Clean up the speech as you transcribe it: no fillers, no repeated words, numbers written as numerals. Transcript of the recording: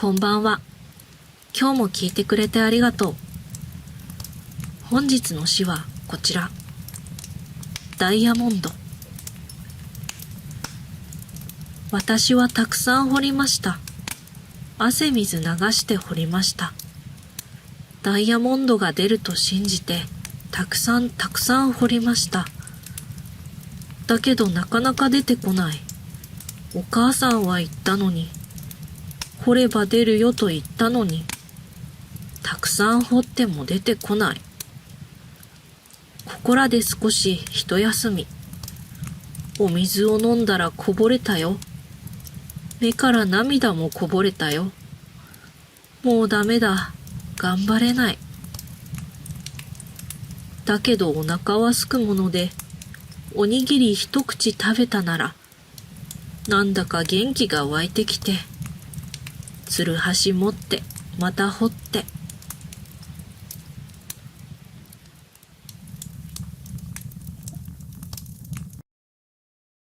こんばんは。今日も聞いてくれてありがとう。本日の詩はこちら。ダイヤモンド。私はたくさん掘りました。汗水流して掘りました。ダイヤモンドが出ると信じて、たくさん掘りました。だけどなかなか出てこない。お母さんは言ったのに、掘れば出るよと言ったのに、たくさん掘っても出てこない。ここらで少し一休み。お水を飲んだらこぼれたよ。目から涙もこぼれたよ。もうダメだ。頑張れない。だけどお腹はすくもので、おにぎり一口食べたなら、なんだか元気が湧いてきて、つるはし持ってまた掘って。